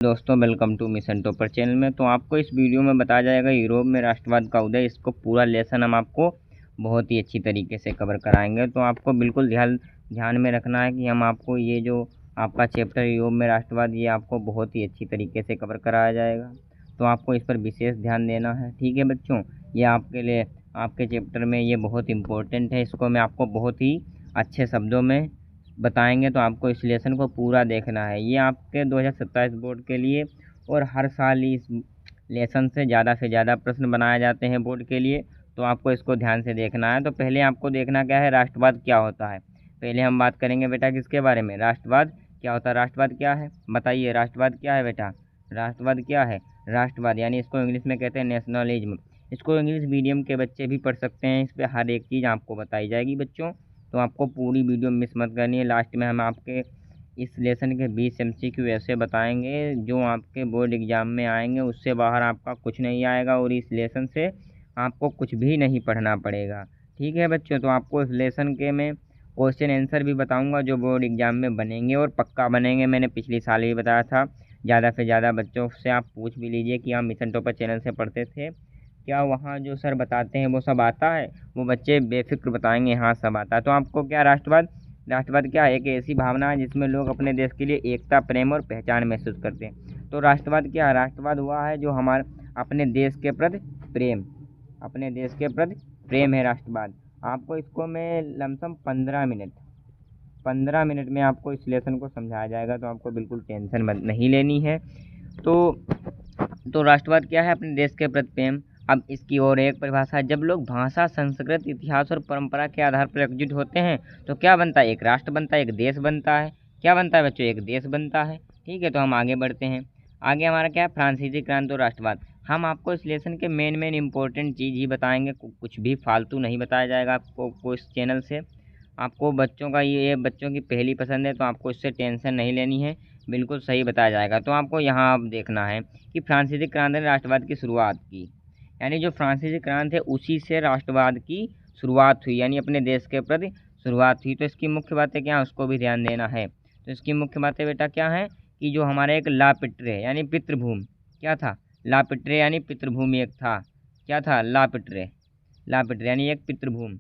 दोस्तों welcome to mission topper channel में। तो आपको इस वीडियो में बताया जाएगा यूरोप में राष्ट्रवाद का उदय। इसको पूरा लेसन हम आपको बहुत ही अच्छी तरीके से कवर कराएंगे। तो आपको बिल्कुल ध्यान में रखना है कि हम आपको ये जो आपका चैप्टर यूरोप में राष्ट्रवाद ये आपको बहुत ही अच्छी तरीके से कवर कराया जाएगा। तो आपको इस पर विशेष ध्यान देना है। ठीक है बच्चों, ये आपके लिए आपके चैप्टर में ये बहुत इम्पोर्टेंट है। इसको मैं आपको बहुत ही अच्छे शब्दों में बताएंगे। तो आपको इस लेसन को पूरा देखना है। ये आपके 2027 बोर्ड के लिए और हर साल इस लेसन से ज़्यादा प्रश्न बनाए जाते हैं बोर्ड के लिए। तो आपको इसको ध्यान से देखना है। तो पहले आपको देखना क्या है, राष्ट्रवाद क्या होता है। पहले हम बात करेंगे बेटा किसके बारे में, राष्ट्रवाद क्या होता है। राष्ट्रवाद क्या है बताइए, राष्ट्रवाद क्या है बेटा। राष्ट्रवाद क्या है, राष्ट्रवाद यानी इसको इंग्लिश में कहते हैं नेशनलिज्म। इसको इंग्लिश मीडियम के बच्चे भी पढ़ सकते हैं। इस पर हर एक चीज़ आपको बताई जाएगी बच्चों। तो आपको पूरी वीडियो मिस मत करनी है। लास्ट में हम आपके इस लेसन के 20 MCQ ऐसे बताएंगे जो आपके बोर्ड एग्जाम में आएंगे, उससे बाहर आपका कुछ नहीं आएगा और इस लेसन से आपको कुछ भी नहीं पढ़ना पड़ेगा। ठीक है बच्चों, तो आपको इस लेसन के मैं क्वेश्चन आंसर भी बताऊंगा जो बोर्ड एग्जाम में बनेंगे और पक्का बनेंगे। मैंने पिछले साल ही बताया था। ज़्यादा से ज़्यादा बच्चों से आप पूछ भी लीजिए कि आप मिशन टॉपर चैनल से पढ़ते थे क्या, वहाँ जो सर बताते हैं वो सब आता है। वो बच्चे बेफिक्र बताएंगे हाँ सब आता है। तो आपको क्या, राष्ट्रवाद क्या है, एक ऐसी भावना है जिसमें लोग अपने देश के लिए एकता, प्रेम और पहचान महसूस करते हैं। तो राष्ट्रवाद क्या है, राष्ट्रवाद हुआ है जो हमारे अपने देश के प्रति प्रेम, अपने देश के प्रति प्रेम है राष्ट्रवाद। आपको इसको मैं लमसम 15 मिनट में आपको इस लेसन को समझाया जाएगा। तो आपको बिल्कुल टेंशन नहीं लेनी है। तो राष्ट्रवाद क्या है, अपने देश के प्रति प्रेम। अब इसकी और एक परिभाषा है, जब लोग भाषा, संस्कृति, इतिहास और परंपरा के आधार पर एकजुट होते हैं तो क्या बनता है, एक राष्ट्र बनता है, एक देश बनता है। क्या बनता है बच्चों, एक देश बनता है। ठीक है, तो हम आगे बढ़ते हैं। आगे हमारा क्या है, फ्रांसीसी क्रांति और राष्ट्रवाद। हम आपको इस लेसन के मेन इंपॉर्टेंट चीज़ ही बताएंगे, कुछ भी फालतू नहीं बताया जाएगा आपको इस चैनल से। आपको बच्चों का ये बच्चों की पहली पसंद है तो आपको इससे टेंशन नहीं लेनी है, बिल्कुल सही बताया जाएगा। तो आपको यहाँ अब देखना है कि फ्रांसीसी क्रांति ने राष्ट्रवाद की शुरुआत की, यानी जो फ्रांसीसी क्रांति है उसी से राष्ट्रवाद की शुरुआत हुई, यानी अपने देश के प्रति शुरुआत हुई। तो इसकी मुख्य बातें क्या हैं उसको भी ध्यान देना है। तो इसकी मुख्य बातें बेटा क्या हैं कि जो हमारा एक ला पिट्रे यानी पितृभूमि, क्या था, ला पिट्रे यानी पितृभूमि एक था। क्या था, ला पिट्रे यानी एक पितृभूमि,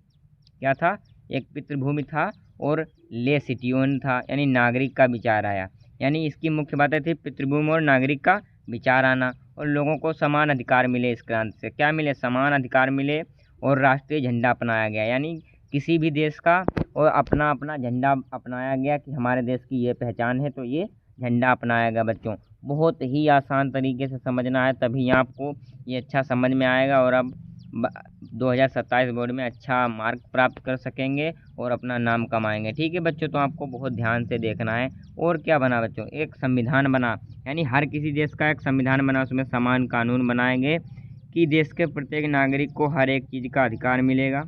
क्या था, एक पितृभूमि था। और ले सिटियोन था यानी नागरिक का विचार आया। यानी इसकी मुख्य बातें थी पितृभूमि और नागरिक का विचार आना, और लोगों को समान अधिकार मिले। इस क्रांति से क्या मिले, समान अधिकार मिले। और राष्ट्रीय झंडा अपनाया गया, यानी किसी भी देश का और अपना अपना झंडा अपनाया गया कि हमारे देश की ये पहचान है तो ये झंडा अपनाया गया। बच्चों बहुत ही आसान तरीके से समझना है, तभी आपको ये अच्छा समझ में आएगा और अब 2027 बोर्ड में अच्छा मार्क प्राप्त कर सकेंगे और अपना नाम कमाएंगे। ठीक है बच्चों, तो आपको बहुत ध्यान से देखना है। और क्या बना बच्चों, एक संविधान बना, यानी हर किसी देश का एक संविधान बना, उसमें समान कानून बनाएंगे कि देश के प्रत्येक नागरिक को हर एक चीज़ का अधिकार मिलेगा।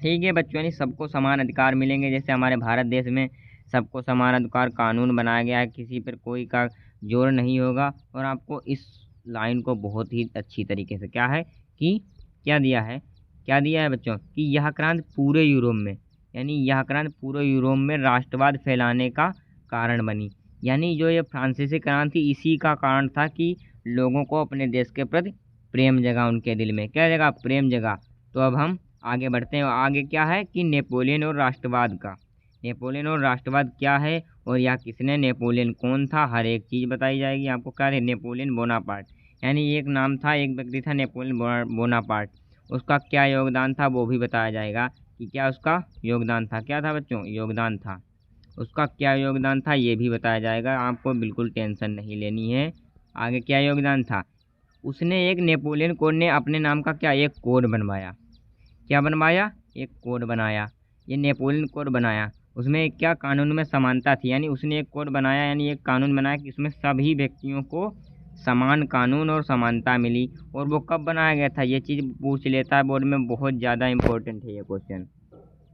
ठीक है बच्चों, यानी सबको समान अधिकार मिलेंगे। जैसे हमारे भारत देश में सबको समान अधिकार कानून बनाया गया है, किसी पर कोई का जोर नहीं होगा। और आपको इस लाइन को बहुत ही अच्छी तरीके से क्या है कि क्या दिया है बच्चों कि यह क्रांति पूरे यूरोप में, यानी यह क्रांति पूरे यूरोप में राष्ट्रवाद फैलाने का कारण बनी। यानी जो ये फ्रांसीसी क्रांति इसी का कारण था कि लोगों को अपने देश के प्रति प्रेम जगा, उनके दिल में क्या जगा, प्रेम जगा। तो अब हम आगे बढ़ते हैं। आगे क्या है कि नेपोलियन और राष्ट्रवाद का, नेपोलियन और राष्ट्रवाद क्या है और यह किसने, नेपोलियन कौन था, हर एक चीज़ बताई जाएगी आपको। क्या है, नेपोलियन बोनापार्ट, यानी एक नाम था, एक व्यक्ति था नेपोलियन बोनापार्ट। उसका क्या योगदान था वो भी बताया जाएगा कि क्या उसका योगदान था। क्या था बच्चों, योगदान था, उसका क्या योगदान था ये भी बताया जाएगा। आपको बिल्कुल टेंशन नहीं लेनी है। आगे क्या योगदान था, उसने एक नेपोलियन कोड ने अपने नाम का क्या, एक कोड बनवाया। क्या बनवाया, एक कोड बनाया, ये नेपोलियन कोड बनाया। उसमें क्या, कानून में समानता थी, यानी उसने एक कोड बनाया, यानी एक कानून बनाया कि उसमें सभी व्यक्तियों को समान कानून और समानता मिली। और वो कब बनाया गया था, ये चीज़ पूछ लेता है बोर्ड में, बहुत ज़्यादा इंपॉर्टेंट है ये क्वेश्चन,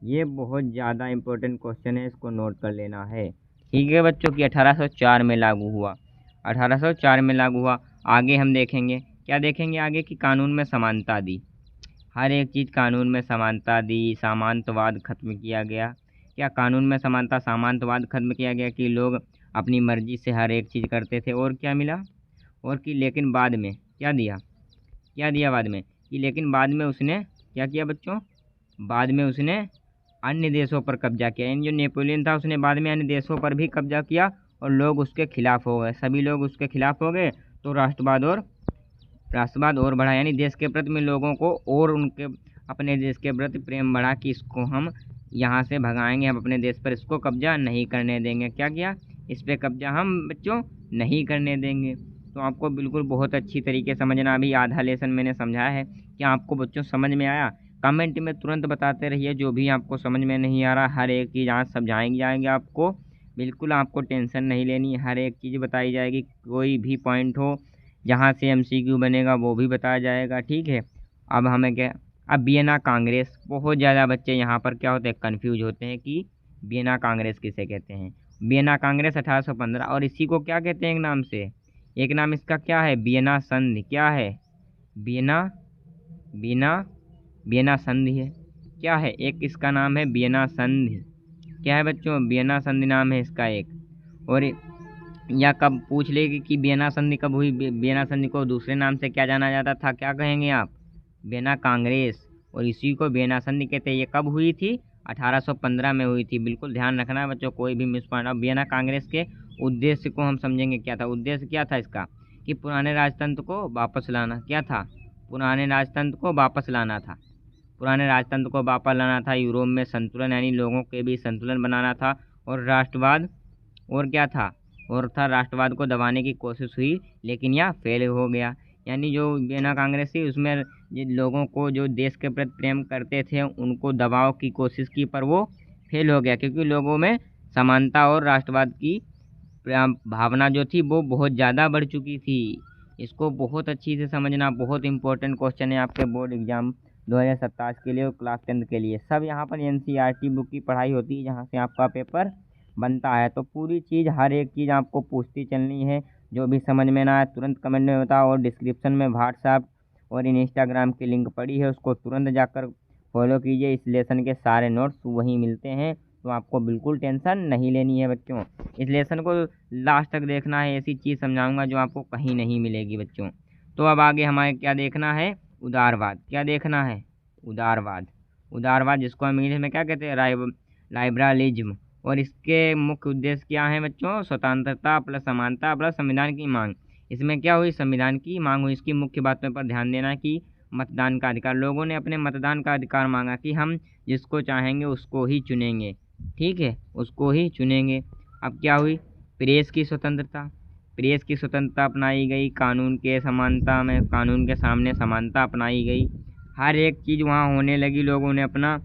ये बहुत ज़्यादा इंपॉर्टेंट क्वेश्चन है, इसको नोट कर लेना है। ठीक है बच्चों की 1804 में लागू हुआ, 1804 में लागू हुआ। आगे हम देखेंगे, क्या देखेंगे आगे कि कानून में समानता दी, हर एक चीज़ कानून में समानता दी, सामंतवाद खत्म किया गया। क्या कानून में समानता, सामंतवाद खत्म किया गया कि लोग अपनी मर्जी से हर एक चीज़ करते थे। और क्या मिला, और कि लेकिन बाद में क्या दिया बाद में, कि लेकिन बाद में उसने क्या किया बच्चों, बाद में उसने अन्य देशों पर कब्जा किया। यानी जो नेपोलियन था उसने बाद में अन्य देशों पर भी कब्जा किया और लोग उसके खिलाफ हो गए, सभी लोग उसके खिलाफ हो गए। तो राष्ट्रवाद और बढ़ा, यानी देश के प्रति में लोगों को और उनके अपने देश के प्रति प्रेम बढ़ा कि इसको हम यहाँ से भगाएंगे, हम अपने देश पर इसको कब्जा नहीं करने देंगे। क्या किया, इस पर कब्जा हम बच्चों नहीं करने देंगे। तो आपको बिल्कुल बहुत अच्छी तरीके समझना, अभी आधा लेसन मैंने समझाया है। क्या आपको बच्चों समझ में आया? कमेंट में तुरंत बताते रहिए जो भी आपको समझ में नहीं आ रहा, हर एक चीज़ आज समझाएंगे जाएंगे आपको, बिल्कुल आपको टेंशन नहीं लेनी, हर एक चीज़ बताई जाएगी। कोई भी पॉइंट हो जहाँ से एमसीक्यू बनेगा वो भी बताया जाएगा, ठीक है। अब हमें क्या, अब वियना कांग्रेस, बहुत ज़्यादा बच्चे यहाँ पर क्या होते हैं, कन्फ्यूज होते हैं कि वियना कांग्रेस किसे कहते हैं। वियना कांग्रेस 1815, और इसी को क्या कहते हैं एक नाम से, एक नाम इसका क्या है, वियना संधि। क्या है, वियना वियना वियना संधि है। क्या है, एक इसका नाम है वियना संधि। क्या है बच्चों, वियना संधि नाम है इसका एक। और या कब पूछ लेगी कि वियना संधि कब हुई, वियना संधि को दूसरे नाम से क्या जाना जाता था, क्या कहेंगे आप, वियना कांग्रेस, और इसी को वियना संधि कहते हैं। ये कब हुई थी, 1815 में हुई थी। बिल्कुल ध्यान रखना है बच्चों, कोई भी मिस पॉइंट। अब वियना कांग्रेस के उद्देश्य को हम समझेंगे, क्या था उद्देश्य, क्या था इसका, कि पुराने राजतंत्र को वापस लाना। क्या था, पुराने राजतंत्र को वापस लाना था, पुराने राजतंत्र को वापस लाना था। यूरोप में संतुलन, यानी लोगों के बीच संतुलन बनाना था। और राष्ट्रवाद, और क्या था, और था राष्ट्रवाद को दबाने की कोशिश हुई, लेकिन यह फेल हो गया। यानी जो वियना कांग्रेस थी उसमें जिन लोगों को जो देश के प्रति प्रेम करते थे उनको दबाव की कोशिश की, पर वो फेल हो गया, क्योंकि लोगों में समानता और राष्ट्रवाद की भावना जो थी वो बहुत ज़्यादा बढ़ चुकी थी। इसको बहुत अच्छी से समझना, बहुत इंपॉर्टेंट क्वेश्चन है आपके बोर्ड एग्जाम 2027 के लिए और क्लास 10 के लिए। सब यहाँ पर एनसीईआरटी बुक की पढ़ाई होती है जहाँ से आपका पेपर बनता है। तो पूरी चीज़, हर एक चीज़ आपको पूछती चलनी है। जो भी समझ में ना आए तुरंत कमेंट में बताओ, और डिस्क्रिप्शन में व्हाट्सएप और इंस्टाग्राम की लिंक पड़ी है, उसको तुरंत जाकर फॉलो कीजिए। इस लेसन के सारे नोट्स वहीं मिलते हैं, तो आपको बिल्कुल टेंशन नहीं लेनी है बच्चों। इस लेसन को लास्ट तक देखना है, ऐसी चीज़ समझाऊंगा जो आपको कहीं नहीं मिलेगी बच्चों। तो अब आगे हमारे क्या देखना है, उदारवाद। क्या देखना है, उदारवाद। उदारवाद जिसको हम इंग्लिश में क्या कहते हैं, लाइबरलिज्म। और इसके मुख्य उद्देश्य क्या है बच्चों, स्वतंत्रता प्लस समानता प्लस संविधान की मांग। इसमें क्या हुई, संविधान की मांग हुई। इसकी मुख्य बातों पर ध्यान देना कि मतदान का अधिकार, लोगों ने अपने मतदान का अधिकार मांगा कि हम जिसको चाहेंगे उसको ही चुनेंगे, ठीक है, उसको ही चुनेंगे। अब क्या हुई, प्रेस की स्वतंत्रता, प्रेस की स्वतंत्रता अपनाई गई। कानून के समानता में, कानून के सामने समानता अपनाई गई। हर एक चीज़ वहाँ होने लगी, लोगों ने अपना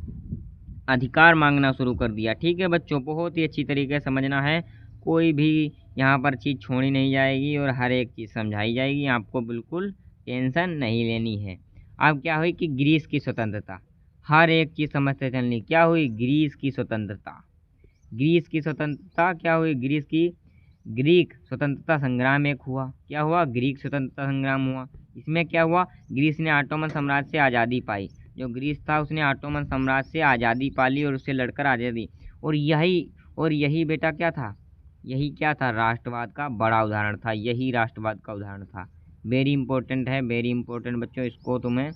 अधिकार मांगना शुरू कर दिया, ठीक है बच्चों। बहुत ही अच्छी तरीके से समझना है, कोई भी यहाँ पर चीज़ छोड़ी नहीं जाएगी और हर एक चीज़ समझाई जाएगी, आपको बिल्कुल टेंशन नहीं लेनी है। अब क्या हुई कि ग्रीस की स्वतंत्रता, हर एक चीज़ समझते चलनी। क्या हुई, ग्रीस की स्वतंत्रता, ग्रीस की स्वतंत्रता क्या हुई, ग्रीक स्वतंत्रता संग्राम एक हुआ। क्या हुआ, ग्रीक स्वतंत्रता संग्राम हुआ। इसमें क्या हुआ, ग्रीस ने ऑटोमन साम्राज्य से आज़ादी पाई। जो ग्रीस था उसने ऑटोमन साम्राज्य से आज़ादी पा ली और उससे लड़कर आज़ादी। और यही बेटा क्या था, यही क्या था, राष्ट्रवाद का बड़ा उदाहरण था, यही राष्ट्रवाद का उदाहरण था। वेरी इंपॉर्टेंट है, वेरी इंपॉर्टेंट बच्चों, इसको तुम्हें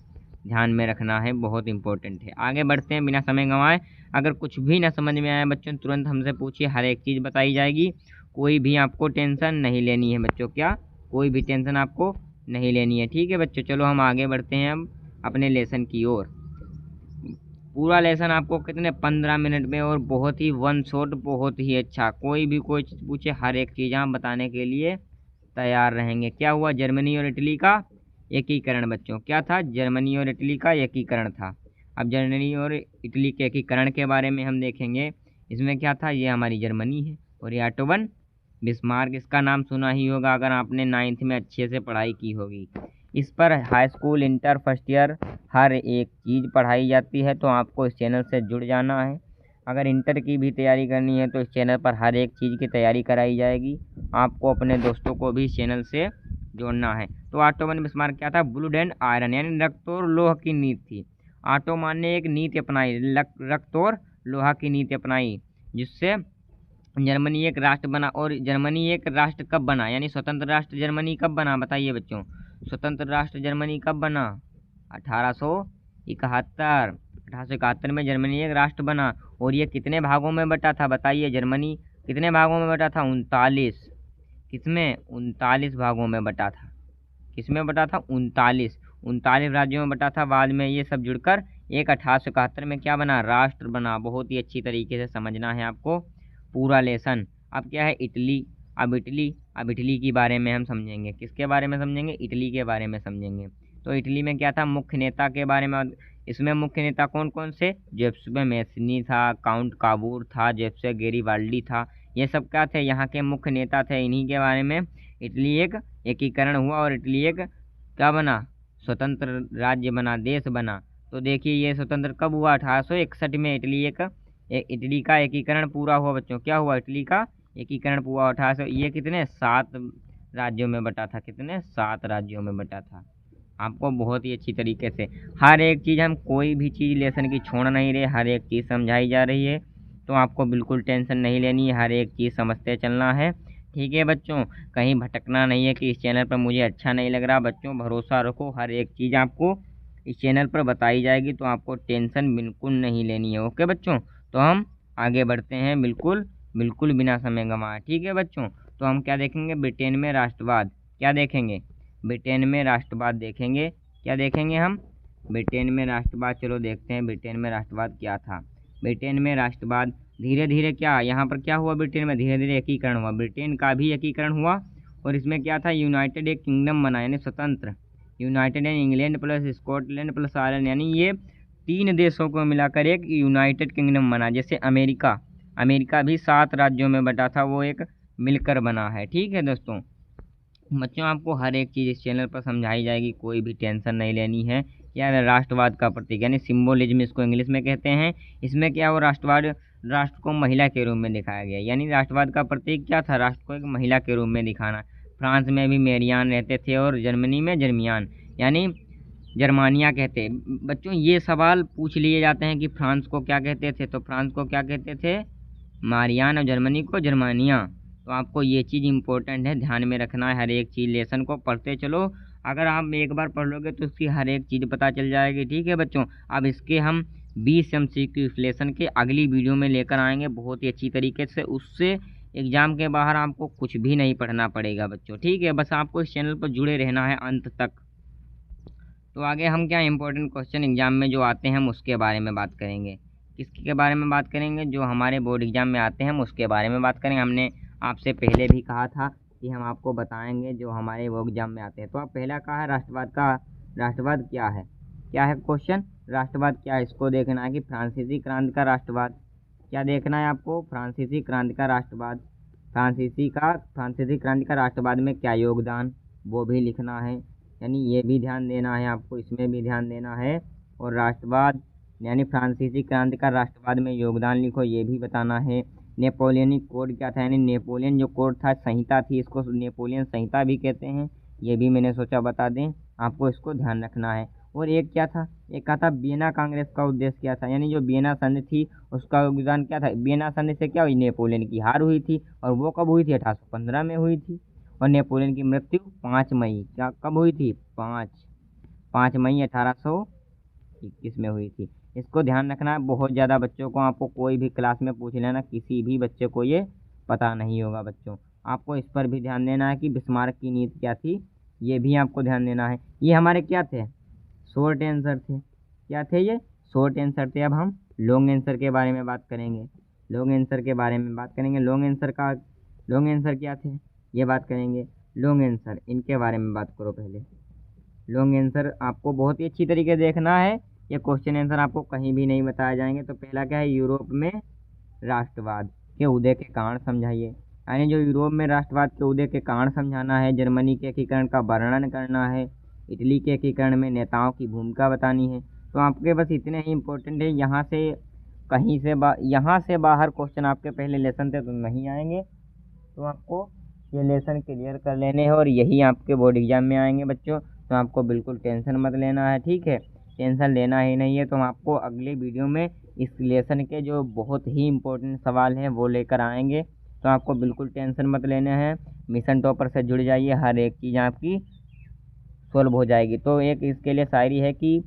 ध्यान में रखना है, बहुत इंपॉर्टेंट है। आगे बढ़ते हैं बिना समय गंवाए। अगर कुछ भी ना समझ में आया बच्चों तुरंत हमसे पूछिए, हर एक चीज़ बताई जाएगी। कोई भी आपको टेंशन नहीं लेनी है बच्चों, क्या, कोई भी टेंशन आपको नहीं लेनी है, ठीक है बच्चों। चलो हम आगे बढ़ते हैं अब अपने लेसन की ओर। पूरा लेसन आपको कितने 15 मिनट में, और बहुत ही वन शॉट, बहुत ही अच्छा। कोई भी कोई चीज़ पूछे हर एक चीज़ हम बताने के लिए तैयार रहेंगे। क्या हुआ, जर्मनी और इटली का एकीकरण बच्चों। क्या था, जर्मनी और इटली का एकीकरण था। अब जर्मनी और इटली के एकीकरण के बारे में हम देखेंगे। इसमें क्या था, ये हमारी जर्मनी है और ये ऑटो वन बिस्मार्क, इसका नाम सुना ही होगा अगर आपने 9th में अच्छे से पढ़ाई की होगी। इस पर high school, inter, first year हर एक चीज़ पढ़ाई जाती है, तो आपको इस चैनल से जुड़ जाना है। अगर इंटर की भी तैयारी करनी है तो इस चैनल पर हर एक चीज़ की तैयारी कराई जाएगी। आपको अपने दोस्तों को भी इस चैनल से जोड़ना है। तो ऑटोमन बिस्मार्क क्या था, ब्लूड एंड आयरन, यानी रक्त और लोह की नीति थी। ऑटोमन ने एक नीति अपनाई, रक्त और लोहा की नीति अपनाई, जिससे जर्मनी एक राष्ट्र बना। और जर्मनी एक राष्ट्र कब बना, यानी स्वतंत्र राष्ट्र जर्मनी कब बना, बताइए बच्चों। स्वतंत्र राष्ट्र जर्मनी कब बना, 1871। 1871 में जर्मनी एक राष्ट्र बना। और ये कितने भागों में बटा था, बताइए। जर्मनी कितने भागों में बटा था, 39। किसमें, 39 भागों में बटा था। किसमें बटा था, 39 राज्यों में बटा था। बाद में ये सब जुड़कर एक 1871 में क्या बना, राष्ट्र बना। बहुत ही अच्छी तरीके से समझना है आपको पूरा लेसन। अब क्या है, इटली। अब इटली के बारे में हम समझेंगे। किसके बारे में समझेंगे, इटली के बारे में समझेंगे। तो इटली में क्या था, मुख्य नेता के बारे में। इसमें मुख्य नेता कौन कौन से, जेप्पे मैसिनी था, काउंट काबूर था, जेप्पे गैरिबाल्डी था। ये सब क्या थे, यहाँ के मुख्य नेता थे। इन्हीं के बारे में इटली एक एकीकरण हुआ और इटली एक क्या बना, स्वतंत्र राज्य बना, देश बना। तो देखिए ये स्वतंत्र कब हुआ, 1861 में इटली का एकीकरण पूरा हुआ बच्चों। क्या हुआ, इटली का एकीकरण पूरा 1800। ये कितने, 7 राज्यों में बटा था। कितने, 7 राज्यों में बटा था। आपको बहुत ही अच्छी तरीके से हर एक चीज़, हम कोई भी चीज़ लेसन की छोड़ नहीं रहे, हर एक चीज़ समझाई जा रही है। तो आपको बिल्कुल टेंशन नहीं लेनी है, हर एक चीज़ समझते चलना है। ठीक है बच्चों, कहीं भटकना नहीं है कि इस चैनल पर मुझे अच्छा नहीं लग रहा। बच्चों भरोसा रखो, हर एक चीज़ आपको इस चैनल पर बताई जाएगी, तो आपको टेंशन बिल्कुल नहीं लेनी है। ओके बच्चों, तो हम आगे बढ़ते हैं बिल्कुल बिल्कुल बिना समय गंवाए। ठीक है बच्चों, तो हम क्या देखेंगे, ब्रिटेन में राष्ट्रवाद। क्या देखेंगे, ब्रिटेन में राष्ट्रवाद देखेंगे। क्या देखेंगे हम, ब्रिटेन में राष्ट्रवाद। चलो देखते हैं ब्रिटेन में राष्ट्रवाद क्या था। ब्रिटेन में राष्ट्रवाद धीरे धीरे क्या, यहाँ पर क्या हुआ, ब्रिटेन में धीरे धीरे एकीकरण हुआ। ब्रिटेन का भी एकीकरण हुआ। और इसमें क्या था, यूनाइटेड एक किंगडम बना, यानी स्वतंत्र। United and England plus Scotland plus Ireland, यानी ये 3 देशों को मिलाकर एक यूनाइटेड किंगडम बना। जैसे अमेरिका भी 7 राज्यों में बटा था, वो एक मिलकर बना है। ठीक है दोस्तों, बच्चों आपको हर एक चीज़ इस चैनल पर समझाई जाएगी, कोई भी टेंशन नहीं लेनी है। क्या है, राष्ट्रवाद का प्रतीक यानी सिम्बोलिज्म इसको इंग्लिश में कहते हैं। इसमें क्या हो, राष्ट्र को महिला के रूप में दिखाया गया। यानी राष्ट्रवाद का प्रतीक क्या था, राष्ट्र को एक महिला के रूप में दिखाना। फ्रांस में भी मेरियान रहते थे और जर्मनी में जर्मियान, यानी जर्मानिया कहते। बच्चों ये सवाल पूछ लिए जाते हैं कि फ्रांस को क्या कहते थे, तो फ्रांस को क्या कहते थे, मारियान, और जर्मनी को जर्मानिया। तो आपको ये चीज़ इंपॉर्टेंट है, ध्यान में रखना है। हर एक चीज़ लेसन को पढ़ते चलो। अगर आप एक बार पढ़ लोगे तो उसकी हर एक चीज़ पता चल जाएगी। ठीक है बच्चों, अब इसके हम 20 MCQ लेसन के अगली वीडियो में लेकर आएंगे बहुत ही अच्छी तरीके से। उससे एग्ज़ाम के बाहर आपको कुछ भी नहीं पढ़ना पड़ेगा बच्चों। ठीक है, बस आपको इस चैनल पर जुड़े रहना है अंत तक। तो आगे हम क्या इंपॉर्टेंट क्वेश्चन एग्जाम में जो आते हैं हम उसके बारे में बात करेंगे। किसके बारे में बात करेंगे, जो हमारे बोर्ड एग्जाम में आते हैं हम उसके बारे में बात करेंगे। हमने आपसे पहले भी कहा था कि हम आपको बताएंगे जो हमारे वो एग्जाम में आते हैं। तो अब पहला कहा है राष्ट्रवाद क्या है। क्या है क्वेश्चन, राष्ट्रवाद क्या है, इसको देखना है कि फ्रांसीसी क्रांति का राष्ट्रवाद। क्या देखना है आपको, फ्रांसीसी क्रांति का राष्ट्रवाद। फ्रांसीसी क्रांति का राष्ट्रवाद में क्या योगदान, वो भी लिखना है। यानी ये भी ध्यान देना है आपको, इसमें भी ध्यान देना है। और राष्ट्रवाद यानी फ्रांसीसी क्रांति का राष्ट्रवाद में योगदान लिखो, ये भी बताना है। नेपोलियनिक कोड क्या था, यानी नेपोलियन जो कोड था, संहिता थी, इसको नेपोलियन संहिता भी कहते हैं। ये भी मैंने सोचा बता दें, आपको इसको ध्यान रखना है। और एक क्या था, एक कहा था वियना कांग्रेस का उद्देश्य क्या था, यानी जो वियना संधि थी उसका योगदान क्या था। वियना संधि से क्या हुई, नेपोलियन की हार हुई थी। और वो कब हुई थी, 1815 में हुई थी। और नेपोलियन की मृत्यु 5 मई, क्या कब हुई थी, 5 मई 1821 में हुई थी। इसको ध्यान रखना है बहुत ज़्यादा बच्चों को। आपको कोई भी क्लास में पूछ लेना, किसी भी बच्चे को ये पता नहीं होगा बच्चों। आपको इस पर भी ध्यान देना है कि बिस्मार्क की नीति क्या थी, ये भी आपको ध्यान देना है। ये हमारे क्या थे, शॉर्ट आंसर थे। क्या थे ये, शॉर्ट आंसर थे। अब हम लॉन्ग आंसर के बारे में बात करेंगे। लॉन्ग आंसर क्या थे ये बात करेंगे। लॉन्ग आंसर, इनके बारे में बात करो पहले। लॉन्ग आंसर आपको बहुत ही अच्छी तरीके से देखना है। ये क्वेश्चन आंसर आपको कहीं भी नहीं बताए जाएंगे। तो पहला क्या है, यूरोप में राष्ट्रवाद के उदय के कारण समझाइए। यानी जो यूरोप में राष्ट्रवाद के उदय के कारण समझाना है। जर्मनी के एकीकरण का वर्णन करना है। इटली के एकीकरण में नेताओं की भूमिका बतानी है। तो आपके बस इतने ही इंपॉर्टेंट है। यहाँ से बाहर क्वेश्चन आपके पहले लेसन थे तो नहीं आएंगे। तो आपको ये लेसन क्लियर कर लेने हैं और यही आपके बोर्ड एग्जाम में आएंगे बच्चों। तो आपको बिल्कुल टेंशन मत लेना है, ठीक है, टेंशन लेना ही नहीं है। तो हम आपको अगले वीडियो में इस लेसन के जो बहुत ही इम्पोर्टेंट सवाल हैं वो लेकर आएंगे। तो आपको बिल्कुल टेंशन मत लेना है, मिशन टॉपर से जुड़ जाइए, हर एक चीज़ आपकी सोल्व हो जाएगी। तो एक इसके लिए शायरी है कि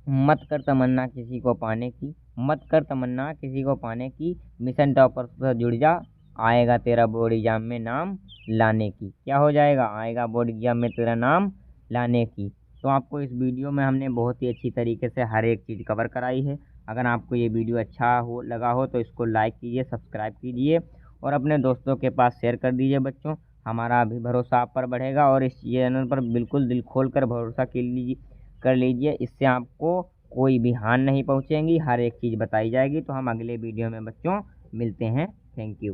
मत कर तमन्ना किसी को पाने की, मत कर तमन्ना किसी को पाने की, मिशन टॉपर से जुड़ जा, आएगा तेरा बोर्ड एग्जाम में नाम लाने की। क्या हो जाएगा? आएगा बोर्ड एग्जाम में तेरा नाम लाने की। तो आपको इस वीडियो में हमने बहुत ही अच्छी तरीके से हर एक चीज़ कवर कराई है। अगर आपको ये वीडियो अच्छा हो लगा हो तो इसको लाइक कीजिए, सब्सक्राइब कीजिए और अपने दोस्तों के पास शेयर कर दीजिए बच्चों। हमारा अभी भरोसा आप पर बढ़ेगा और इस चैनल पर बिल्कुल दिल खोल कर भरोसा कर लीजिए। इससे आपको कोई भी हानि नहीं पहुंचेगी, हर एक चीज़ बताई जाएगी। तो हम अगले वीडियो में बच्चों मिलते हैं। Thank you.